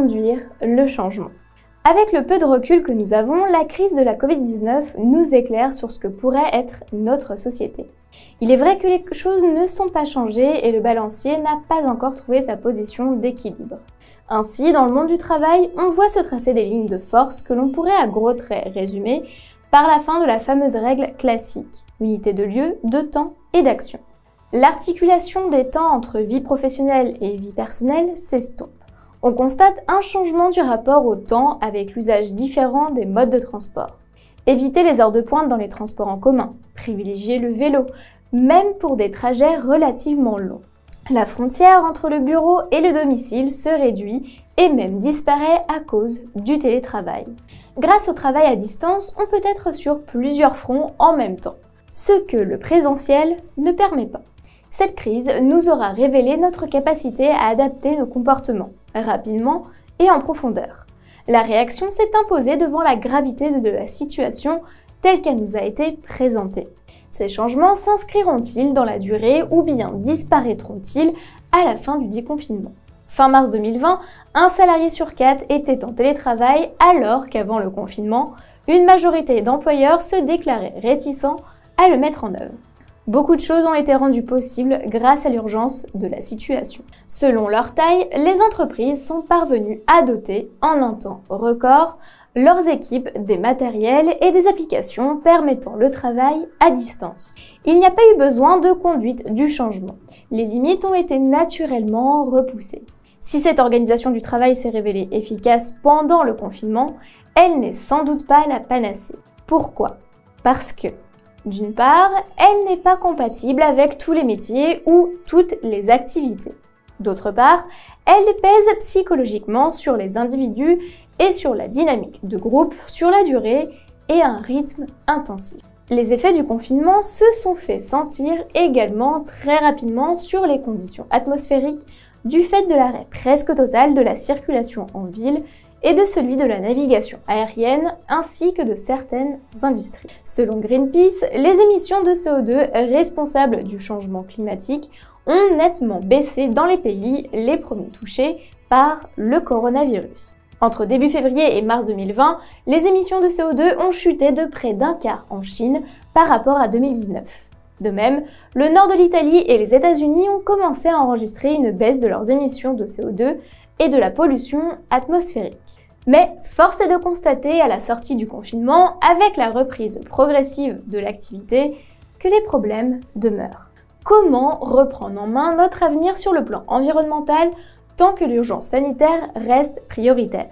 conduire le changement. Avec le peu de recul que nous avons, la crise de la Covid-19 nous éclaire sur ce que pourrait être notre société. Il est vrai que les choses ne sont pas changées et le balancier n'a pas encore trouvé sa position d'équilibre. Ainsi, dans le monde du travail, on voit se tracer des lignes de force que l'on pourrait à gros traits résumer par la fin de la fameuse règle classique, unité de lieu, de temps et d'action. L'articulation des temps entre vie professionnelle et vie personnelle s'estompe. On constate un changement du rapport au temps avec l'usage différent des modes de transport. Éviter les heures de pointe dans les transports en commun, privilégier le vélo, même pour des trajets relativement longs. La frontière entre le bureau et le domicile se réduit et même disparaît à cause du télétravail. Grâce au travail à distance, on peut être sur plusieurs fronts en même temps, ce que le présentiel ne permet pas. Cette crise nous aura révélé notre capacité à adapter nos comportements, rapidement et en profondeur. La réaction s'est imposée devant la gravité de la situation telle qu'elle nous a été présentée. Ces changements s'inscriront-ils dans la durée ou bien disparaîtront-ils à la fin du déconfinement? Fin mars 2020, un salarié sur 4 était en télétravail alors qu'avant le confinement, une majorité d'employeurs se déclaraient réticents à le mettre en œuvre. Beaucoup de choses ont été rendues possibles grâce à l'urgence de la situation. Selon leur taille, les entreprises sont parvenues à doter, en un temps record, leurs équipes des matériels et des applications permettant le travail à distance. Il n'y a pas eu besoin de conduite du changement. Les limites ont été naturellement repoussées. Si cette organisation du travail s'est révélée efficace pendant le confinement, elle n'est sans doute pas la panacée. Pourquoi? Parce que d'une part, elle n'est pas compatible avec tous les métiers ou toutes les activités. D'autre part, elle pèse psychologiquement sur les individus et sur la dynamique de groupe sur la durée et à un rythme intensif. Les effets du confinement se sont fait sentir également très rapidement sur les conditions atmosphériques du fait de l'arrêt presque total de la circulation en ville et de celui de la navigation aérienne ainsi que de certaines industries. Selon Greenpeace, les émissions de CO2 responsables du changement climatique ont nettement baissé dans les pays les premiers touchés par le coronavirus. Entre début février et mars 2020, les émissions de CO2 ont chuté de près d'un quart en Chine par rapport à 2019. De même, le nord de l'Italie et les États-Unis ont commencé à enregistrer une baisse de leurs émissions de CO2 et de la pollution atmosphérique. Mais force est de constater à la sortie du confinement, avec la reprise progressive de l'activité, que les problèmes demeurent. Comment reprendre en main notre avenir sur le plan environnemental tant que l'urgence sanitaire reste prioritaire?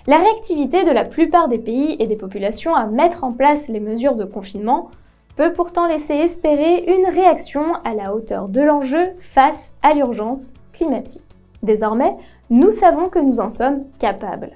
La réactivité de la plupart des pays et des populations à mettre en place les mesures de confinement peut pourtant laisser espérer une réaction à la hauteur de l'enjeu face à l'urgence climatique. Désormais, nous savons que nous en sommes capables.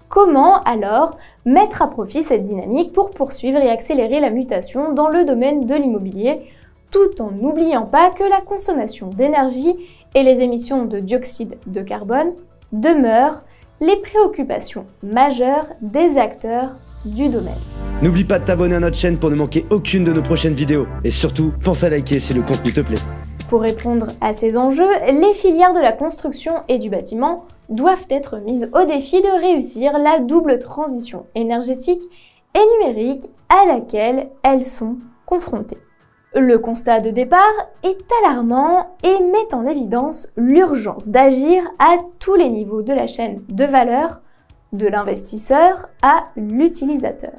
Comment alors mettre à profit cette dynamique pour poursuivre et accélérer la mutation dans le domaine de l'immobilier, tout en n'oubliant pas que la consommation d'énergie et les émissions de dioxyde de carbone demeurent les préoccupations majeures des acteurs du domaine. N'oublie pas de t'abonner à notre chaîne pour ne manquer aucune de nos prochaines vidéos. Et surtout, pense à liker si le contenu te plaît. Pour répondre à ces enjeux, les filières de la construction et du bâtiment doivent être mises au défi de réussir la double transition énergétique et numérique à laquelle elles sont confrontées. Le constat de départ est alarmant et met en évidence l'urgence d'agir à tous les niveaux de la chaîne de valeur, de l'investisseur à l'utilisateur.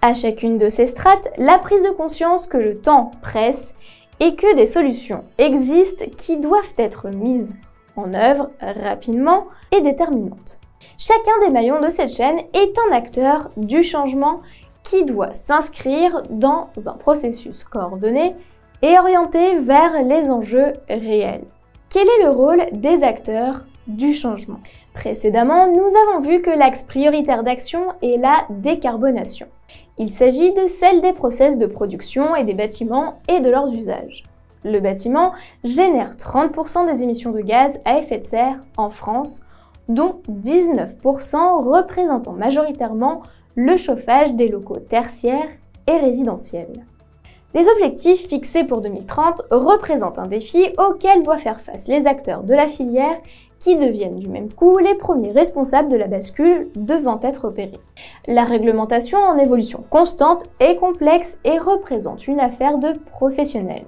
À chacune de ces strates, la prise de conscience que le temps presse et que des solutions existent qui doivent être mises en œuvre rapidement et déterminante. Chacun des maillons de cette chaîne est un acteur du changement qui doit s'inscrire dans un processus coordonné et orienté vers les enjeux réels. Quel est le rôle des acteurs du changement? Précédemment, nous avons vu que l'axe prioritaire d'action est la décarbonation. Il s'agit de celle des process de production et des bâtiments et de leurs usages. Le bâtiment génère 30% des émissions de gaz à effet de serre en France, dont 19% représentant majoritairement le chauffage des locaux tertiaires et résidentiels. Les objectifs fixés pour 2030 représentent un défi auquel doivent faire face les acteurs de la filière qui deviennent du même coup les premiers responsables de la bascule devant être opérée. La réglementation en évolution constante est complexe et représente une affaire de professionnels,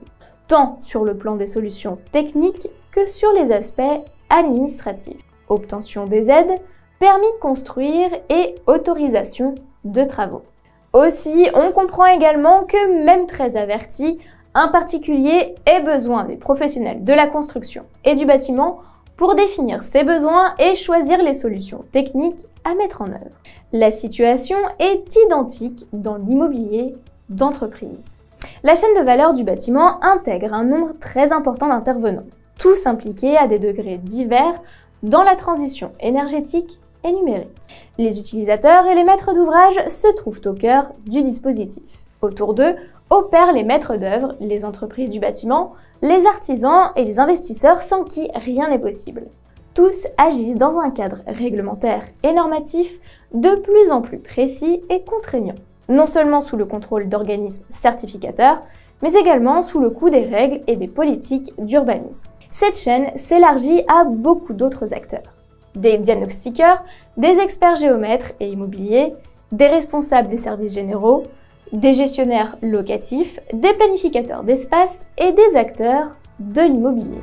tant sur le plan des solutions techniques que sur les aspects administratifs. Obtention des aides, permis de construire et autorisation de travaux. Aussi, on comprend également que même très averti, un particulier ait besoin des professionnels de la construction et du bâtiment pour définir ses besoins et choisir les solutions techniques à mettre en œuvre. La situation est identique dans l'immobilier d'entreprise. La chaîne de valeur du bâtiment intègre un nombre très important d'intervenants, tous impliqués à des degrés divers dans la transition énergétique et numérique. Les utilisateurs et les maîtres d'ouvrage se trouvent au cœur du dispositif. Autour d'eux opèrent les maîtres d'œuvre, les entreprises du bâtiment, les artisans et les investisseurs sans qui rien n'est possible. Tous agissent dans un cadre réglementaire et normatif de plus en plus précis et contraignant, non seulement sous le contrôle d'organismes certificateurs, mais également sous le coup des règles et des politiques d'urbanisme. Cette chaîne s'élargit à beaucoup d'autres acteurs. Des diagnostiqueurs, des experts géomètres et immobiliers, des responsables des services généraux, des gestionnaires locatifs, des planificateurs d'espace et des acteurs de l'immobilier.